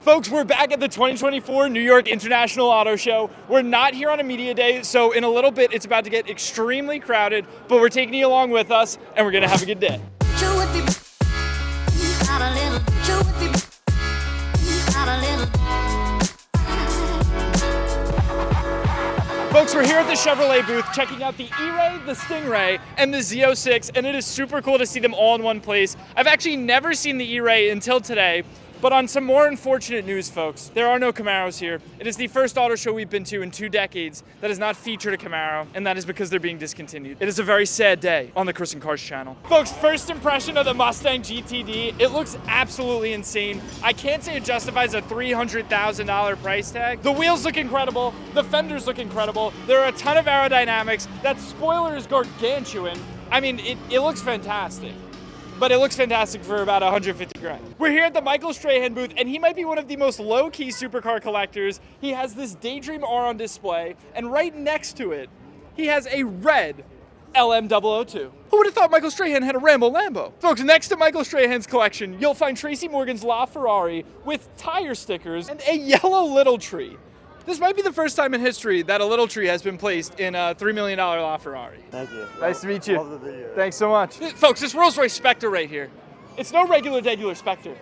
Folks, we're back at the 2024 New York International Auto Show. We're not here on a media day, so in a little bit it's about to get extremely crowded, but we're taking you along with us, and we're gonna have a good day. Folks, we're here at the Chevrolet booth checking out the E-Ray, the Stingray, and the Z06, and it is super cool to see them all in one place. I've actually never seen the E-Ray until today, but on some more unfortunate news, folks, there are no Camaros here. It is the first auto show we've been to in 2 decades that has not featured a Camaro, and that is because they're being discontinued. It is a very sad day on the Chris and Cars channel. Folks, first impression of the Mustang GTD, it looks absolutely insane. I can't say it justifies a $300,000 price tag. The wheels look incredible, the fenders look incredible, there are a ton of aerodynamics, that spoiler is gargantuan. I mean, it looks fantastic. But it looks fantastic for about 150 grand. We're here at the Michael Strahan booth, and he might be one of the most low-key supercar collectors. He has this Daydream R on display, and right next to it, he has a red LM002. Who would have thought Michael Strahan had a Rambo Lambo? Folks, next to Michael Strahan's collection, you'll find Tracy Morgan's LaFerrari with tire stickers and a yellow little tree. This might be the first time in history that a little tree has been placed in a $3 million LaFerrari. Thank you. Nice to meet you. Love the video. Thanks so much. Folks, this Rolls-Royce Spectre right here, it's no regular Spectre.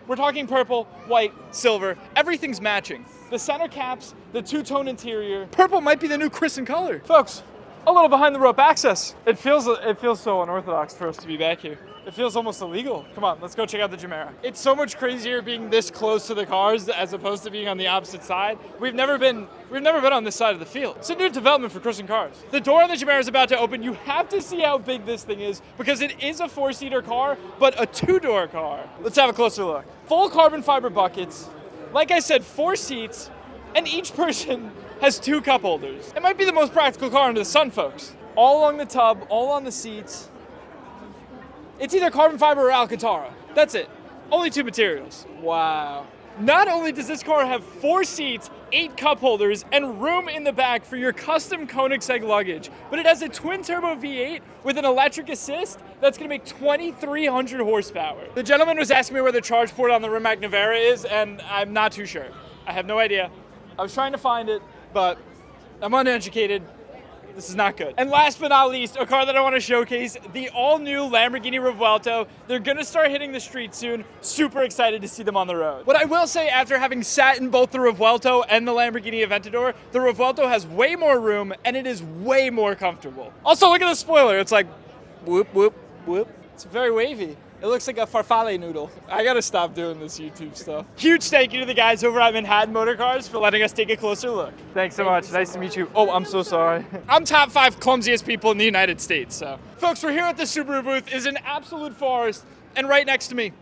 We're talking purple, white, silver, everything's matching. The center caps, the two-tone interior. Purple might be the new Chris in color. Folks, a little behind the rope access. It feels so unorthodox for us to be back here. It feels almost illegal. Come on, let's go check out the Gemera. It's so much crazier being this close to the cars as opposed to being on the opposite side. We've never been on this side of the field. It's a new development for Chris and Cars. The door on the Gemera is about to open. You have to see how big this thing is because it is a 4-seater car, but a 2-door car. Let's have a closer look. Full carbon fiber buckets. Like I said, 4 seats, and each person has 2 cup holders. It might be the most practical car under the sun, folks. All along the tub, all on the seats. It's either carbon fiber or Alcantara. That's it. Only 2 materials. Wow. Not only does this car have 4 seats, 8 cup holders, and room in the back for your custom Koenigsegg luggage, but it has a twin-turbo V8 with an electric assist that's gonna make 2,300 horsepower. The gentleman was asking me where the charge port on the Rimac Nevera is, and I'm not too sure. I have no idea. I was trying to find it, but I'm uneducated. This is not good. And last but not least, a car that I want to showcase, the all-new Lamborghini Revuelto. They're gonna start hitting the streets soon. Super excited to see them on the road. What I will say, after having sat in both the Revuelto and the Lamborghini Aventador, the Revuelto has way more room and it is way more comfortable. Also, look at the spoiler. It's like, whoop, whoop, whoop. It's very wavy. It looks like a farfalle noodle. I gotta stop doing this YouTube stuff. Huge thank you to the guys over at Manhattan Motor Cars for letting us take a closer look. Thanks so much. Nice to meet you. Oh, I'm so sorry. I'm top 5 clumsiest people in the United States, so. Folks, we're here at the Subaru booth. It's an absolute forest, and right next to me,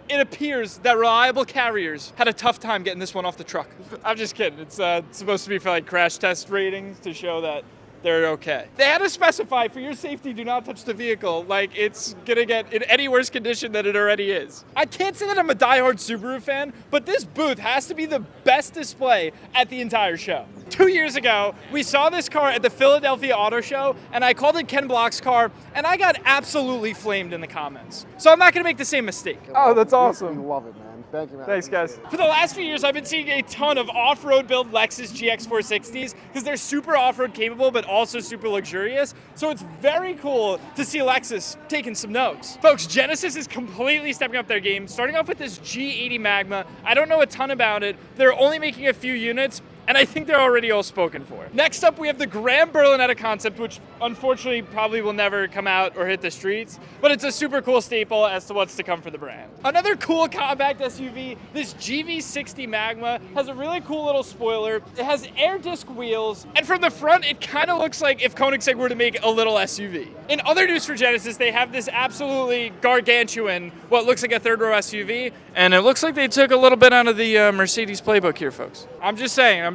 it appears that Reliable Carriers had a tough time getting this one off the truck. I'm just kidding. It's supposed to be for like crash test ratings to show that they're okay. They had to specify, for your safety, do not touch the vehicle. Like, it's gonna get in any worse condition than it already is. I can't say that I'm a diehard Subaru fan, but this booth has to be the best display at the entire show. 2 years ago, we saw this car at the Philadelphia Auto Show, and I called it Ken Block's car, and I got absolutely flamed in the comments. So I'm not gonna make the same mistake. Oh, that's awesome. We love it, man. Thank you, man. Thanks, guys. For the last few years, I've been seeing a ton of off-road build Lexus GX460s because they're super off-road capable, but also super luxurious. So it's very cool to see Lexus taking some notes. Folks, Genesis is completely stepping up their game, starting off with this G80 Magma. I don't know a ton about it. They're only making a few units, and I think they're already all spoken for. Next up, we have the Graham Berlinetta concept, which unfortunately probably will never come out or hit the streets, but it's a super cool staple as to what's to come for the brand. Another cool compact SUV, this GV60 Magma, has a really cool little spoiler. It has air disc wheels, and from the front, it kind of looks like if Koenigsegg were to make a little SUV. In other news for Genesis, they have this absolutely gargantuan, what looks like a third row SUV, and it looks like they took a little bit out of the Mercedes playbook here, folks. I'm just saying.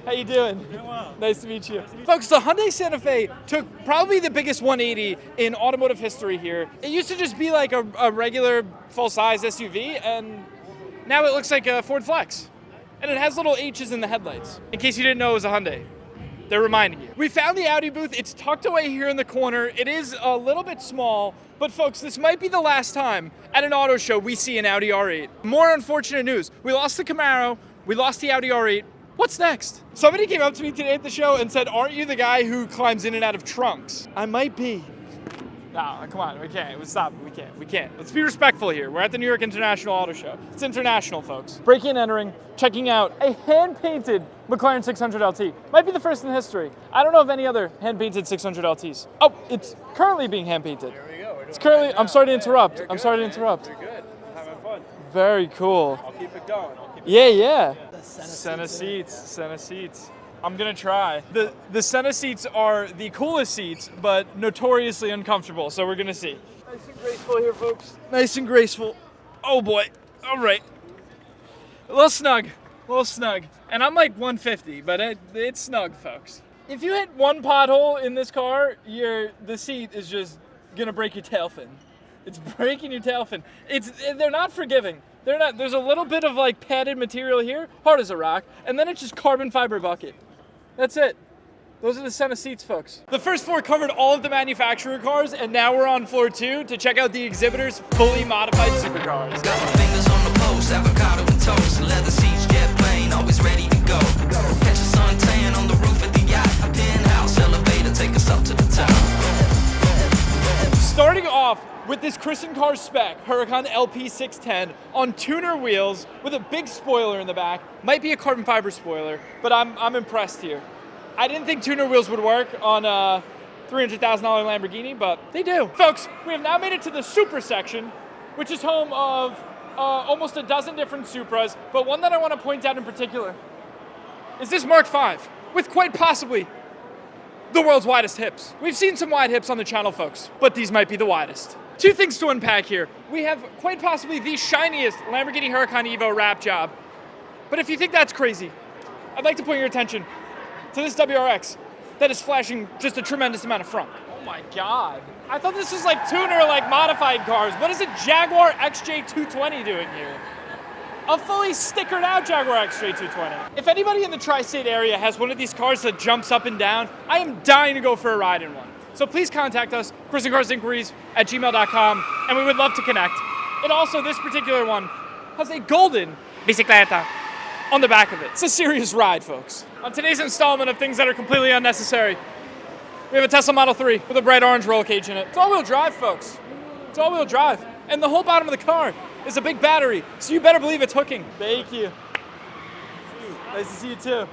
How you doing? Doing well. Nice to meet you. Folks, the Hyundai Santa Fe took probably the biggest 180 in automotive history here. It used to just be like a regular full-size SUV, and now it looks like a Ford Flex. And it has little H's in the headlights, in case you didn't know it was a Hyundai. they're reminding you. We found the Audi booth. It's tucked away here in the corner. It is a little bit small, but folks, this might be the last time at an auto show we see an Audi R8. More unfortunate news. We lost the Camaro. We lost the Audi R8. What's next? Somebody came up to me today at the show and said, aren't you the guy who climbs in and out of trunks? I might be. No, come on, we can't. Stop. We can't. Let's be respectful here. We're at the New York International Auto Show. It's international, folks. Breaking and entering, checking out a hand-painted McLaren 600 LT. Might be the first in history. I don't know of any other hand-painted 600 LTs. Oh, it's currently being hand-painted. There we go. It's currently, I'm sorry to interrupt. I'm sorry to interrupt. You're good. I'm having fun. Very cool. I'll keep it going. Yeah. Senna seats. I'm gonna try. The Senna seats are the coolest seats, but notoriously uncomfortable, so we're gonna see. Nice and graceful here, folks. Nice and graceful. Oh boy, all right. A little snug. And I'm like 150, but it's snug, folks. If you hit one pothole in this car, the seat is just gonna break your tail fin. It's breaking your tail fin. They're not forgiving. They're not. There's a little bit of like padded material here, hard as a rock, and then it's just carbon fiber bucket. That's it. Those are the Senna seats, folks. The first floor covered all of the manufacturer cars, and now we're on floor 2 to check out the exhibitors' fully modified supercars. Got my fingers on the post, avocado and toast, leather seats, jet plane, always ready to go. Catch a suntan on the roof of the yacht, a penthouse elevator, take us up to the top. Starting off with this Christian car spec, Huracan LP610 on tuner wheels with a big spoiler in the back. Might be a carbon fiber spoiler, but I'm impressed here. I didn't think tuner wheels would work on a $300,000 Lamborghini, but they do. Folks, we have now made it to the Supra section, which is home of almost a dozen different Supras, but one that I want to point out in particular is this Mark V, with quite possibly the world's widest hips. We've seen some wide hips on the channel, folks, but these might be the widest. Two things to unpack here. We have quite possibly the shiniest Lamborghini Huracan Evo wrap job. But if you think that's crazy, I'd like to point your attention to this WRX that is flashing just a tremendous amount of front. Oh my God. I thought this was like tuner, like modified cars. What is a Jaguar XJ220 doing here? A fully stickered out Jaguar XJ220. If anybody in the tri-state area has one of these cars that jumps up and down, I am dying to go for a ride in one. So please contact us, chrisandcarsinquiries@gmail.com, and we would love to connect. And also, this particular one has a golden bicicleta on the back of it. It's a serious ride, folks. On today's installment of things that are completely unnecessary, we have a Tesla Model 3 with a bright orange roll cage in it. It's all-wheel drive, folks. It's all-wheel drive. And the whole bottom of the car is a big battery, so you better believe it's hooking. Thank you. Nice to see you too.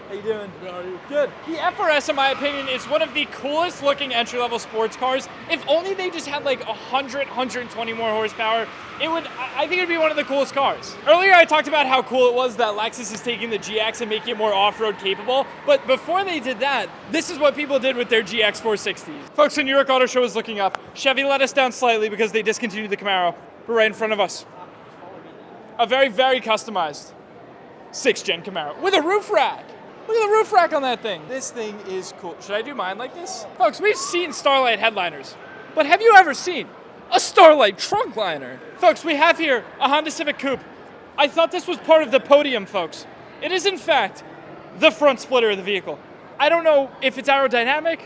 How you doing? How are you? Good. The FRS, in my opinion, is one of the coolest looking entry-level sports cars. If only they just had like 120 more horsepower, I think it'd be one of the coolest cars. Earlier I talked about how cool it was that Lexus is taking the GX and making it more off-road capable, but before they did that, this is what people did with their GX 460s. Folks, the New York Auto Show is looking up. Chevy let us down slightly because they discontinued the Camaro, but right in front of us, a very, very customized 6th-gen Camaro with a roof rack. Look at the roof rack on that thing. This thing is cool. Should I do mine like this? Folks, we've seen Starlight headliners, but have you ever seen a Starlight trunk liner? Folks, we have here a Honda Civic Coupe. I thought this was part of the podium, folks. It is, in fact, the front splitter of the vehicle. I don't know if it's aerodynamic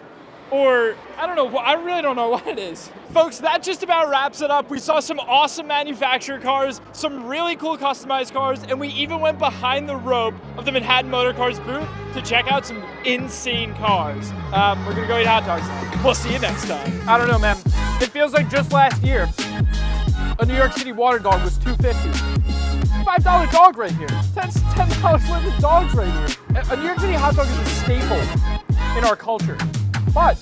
or, I don't know, I really don't know what it is. Folks, that just about wraps it up. We saw some awesome manufacturer cars, some really cool customized cars, and we even went behind the rope of the Manhattan Motor Cars booth to check out some insane cars. We're gonna go eat hot dogs now. We'll see you next time. I don't know, man. It feels like just last year, a New York City water dog was $2.50. $5 dog right here. $10 worth of dogs right here. A New York City hot dog is a staple in our culture. But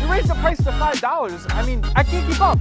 you raise the price to $5. I mean, I can't keep up.